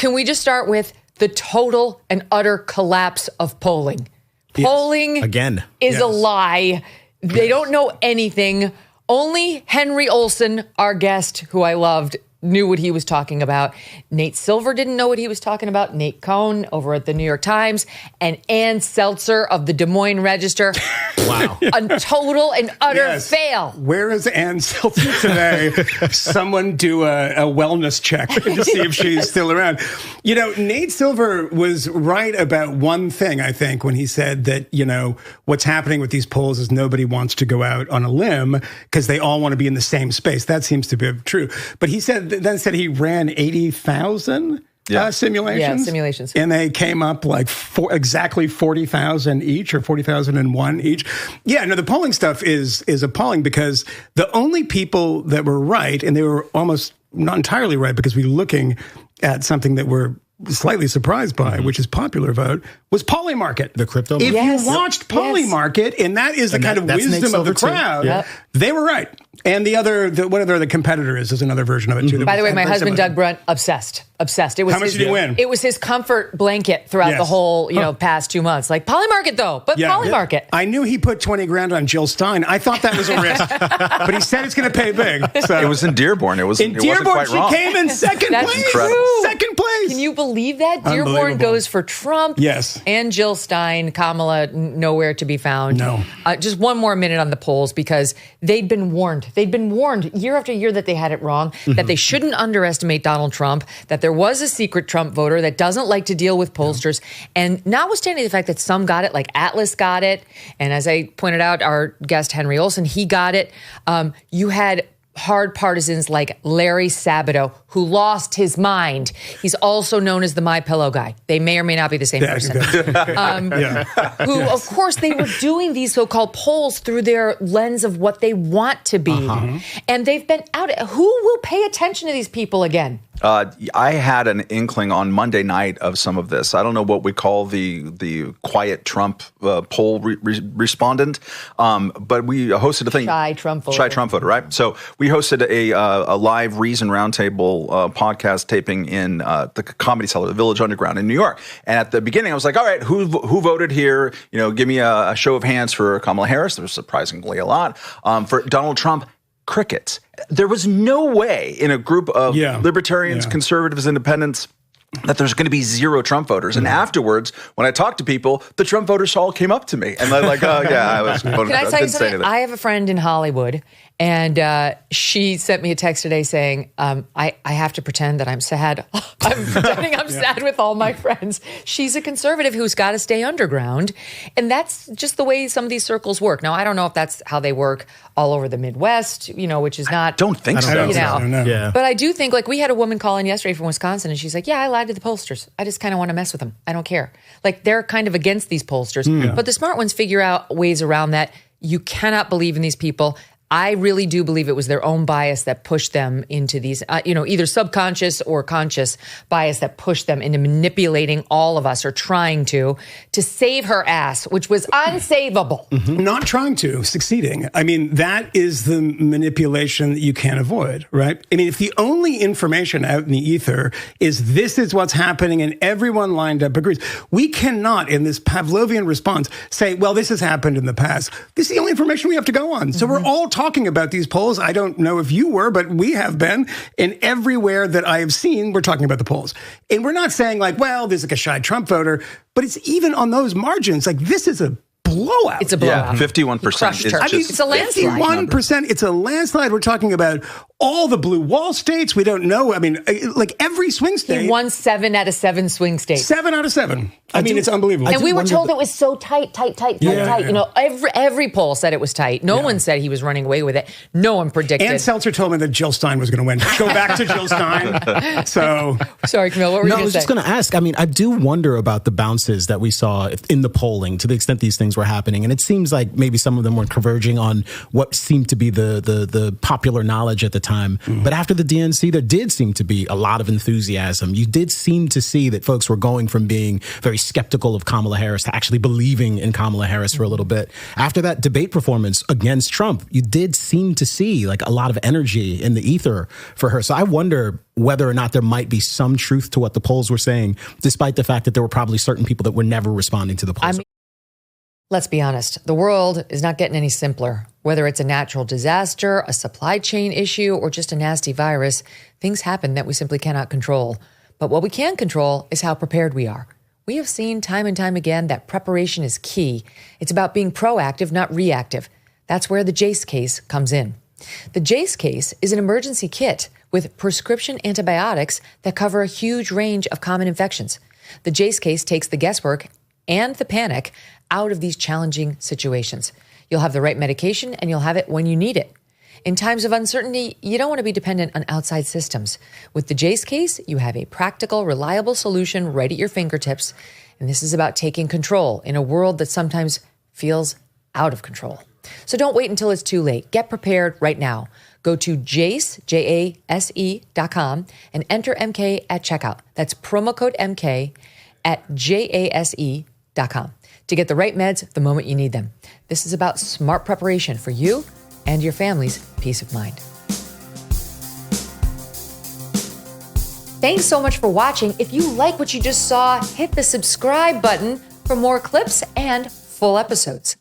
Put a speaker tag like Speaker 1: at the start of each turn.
Speaker 1: Can we just start with the total and utter collapse of polling? Polling
Speaker 2: again
Speaker 1: is a lie. They don't know anything. Only Henry Olsen, our guest, who I loved, knew what he was talking about. Nate Silver didn't know what he was talking about. Nate Cohn over at the New York Times, and Ann Seltzer of the Des Moines Register.
Speaker 2: Wow.
Speaker 1: A total and utter fail.
Speaker 3: Where is Ann Seltzer today? Someone do a wellness check to see if she's still around. You know, Nate Silver was right about one thing, I think, when he said that, you know, what's happening with these polls is nobody wants to go out on a limb because they all want to be in the same space. That seems to be true. But he said he ran 80,000 simulations.
Speaker 1: Yeah, simulations.
Speaker 3: And they came up like exactly 40,000 each or 40,001 each. Yeah, no, the polling stuff is appalling because the only people that were right, and they were almost not entirely right because we were looking at something that we're slightly surprised by, which is popular vote, was Polymarket.
Speaker 2: The crypto
Speaker 3: market.
Speaker 2: If
Speaker 3: you watched Polymarket, and that is the kind of wisdom of the crowd, they were right. And whatever the competitor is another version of it too.
Speaker 1: By the way, my husband, Doug Brunt, obsessed. It was
Speaker 3: How much did you win?
Speaker 1: It was his comfort blanket throughout the whole, past 2 months. Like Polymarket though, but Polymarket.
Speaker 3: I knew he put 20 grand on Jill Stein. I thought that was a risk, but he said it's going to pay big. So.
Speaker 4: It was in Dearborn. It wasn't quite
Speaker 3: she
Speaker 4: wrong.
Speaker 3: came in second place.
Speaker 4: Incredible.
Speaker 3: Second place.
Speaker 1: Can you believe that? Dearborn goes for Trump.
Speaker 3: Yes.
Speaker 1: And Jill Stein, Kamala, nowhere to be found.
Speaker 3: No.
Speaker 1: Just one more minute on the polls because they'd been warned. They'd been warned year after year that they had it wrong, that they shouldn't underestimate Donald Trump, that there was a secret Trump voter that doesn't like to deal with pollsters. And notwithstanding the fact that some got it, like Atlas got it, and as I pointed out, our guest Henry Olsen, he got it. You had hard partisans like Larry Sabato, who lost his mind. He's also known as the My Pillow guy. They may or may not be the same person. Who, of course, they were doing these so-called polls through their lens of what they want to be. And they've been out. Who will pay attention to these people again?
Speaker 4: I had an inkling on Monday night of some of this. I don't know what we call the quiet Trump poll respondent, but we hosted a thing.
Speaker 1: Shy Trump voter,
Speaker 4: right? So we hosted a live Reason Roundtable podcast taping in the Comedy Cellar, the Village Underground in New York. And at the beginning, I was like, all right, who voted here? You know, give me a show of hands for Kamala Harris. There was surprisingly a lot. For Donald Trump, crickets. There was no way in a group of libertarians, conservatives, independents that there's going to be zero Trump voters. And afterwards, when I talked to people, the Trump voters all came up to me. And they're like, oh, yeah, I was voting.
Speaker 1: Can I tell you something? I have a friend in Hollywood, and she sent me a text today saying, I have to pretend that I'm sad. I'm pretending I'm sad with all my friends. She's a conservative who's got to stay underground. And that's just the way some of these circles work. Now, I don't know if that's how they work all over the Midwest, which is not.
Speaker 4: I don't think so.
Speaker 3: I don't know.
Speaker 2: Yeah.
Speaker 1: But I do think, like, we had a woman call in yesterday from Wisconsin, and she's like, yeah, I lied to the pollsters. I just kind of want to mess with them. I don't care. Like, they're kind of against these pollsters. But the smart ones figure out ways around that. You cannot believe in these people. I really do believe it was their own bias that pushed them into these, either subconscious or conscious bias that pushed them into manipulating all of us or trying to save her ass, which was unsavable.
Speaker 3: Not trying to, succeeding. I mean, that is the manipulation that you can't avoid, right? I mean, if the only information out in the ether is this is what's happening and everyone lined up agrees, we cannot, in this Pavlovian response, say, well, this has happened in the past. This is the only information we have to go on. So we're all talking about these polls. I don't know if you were, but we have been. And everywhere that I have seen, we're talking about the polls. And we're not saying like, well, there's like a shy Trump voter, but it's even on those margins. Like, this is a blowout.
Speaker 1: It's a blowout.
Speaker 4: 51%.
Speaker 1: It's a landslide.
Speaker 3: 51%. It's a landslide. We're talking about all the blue wall states. We don't know. I mean, like every swing state.
Speaker 1: He won 7 out of 7 swing states.
Speaker 3: 7 out of 7. I mean, it's unbelievable.
Speaker 1: And we were told it was so tight. Every poll said it was tight. No one said he was running away with it. No one predicted.
Speaker 3: Ann Seltzer told me that Jill Stein was going to win. Go back to Jill Stein. So
Speaker 1: sorry, Kmele, what were you going to say?
Speaker 2: I was just going to ask. I mean, I do wonder about the bounces that we saw in the polling, to the extent these things were were happening. And it seems like maybe some of them were converging on what seemed to be the popular knowledge at the time. But after the DNC, there did seem to be a lot of enthusiasm. You did seem to see that folks were going from being very skeptical of Kamala Harris to actually believing in Kamala Harris for a little bit. After that debate performance against Trump, you did seem to see like a lot of energy in the ether for her. So I wonder whether or not there might be some truth to what the polls were saying, despite the fact that there were probably certain people that were never responding to the polls.
Speaker 1: Let's be honest. The world is not getting any simpler. Whether it's a natural disaster, a supply chain issue, or just a nasty virus, things happen that we simply cannot control. But what we can control is how prepared we are. We have seen time and time again that preparation is key. It's about being proactive, not reactive. That's where the JACE case comes in. The JACE case is an emergency kit with prescription antibiotics that cover a huge range of common infections. The JACE case takes the guesswork and the panic out of these challenging situations. You'll have the right medication and you'll have it when you need it. In times of uncertainty, you don't want to be dependent on outside systems. With the JACE case, you have a practical, reliable solution right at your fingertips. And this is about taking control in a world that sometimes feels out of control. So don't wait until it's too late. Get prepared right now. Go to JACE.com and enter MK at checkout. That's promo code MK at JASE.com to get the right meds the moment you need them. This is about smart preparation for you and your family's peace of mind. Thanks so much for watching. If you like what you just saw, hit the subscribe button for more clips and full episodes.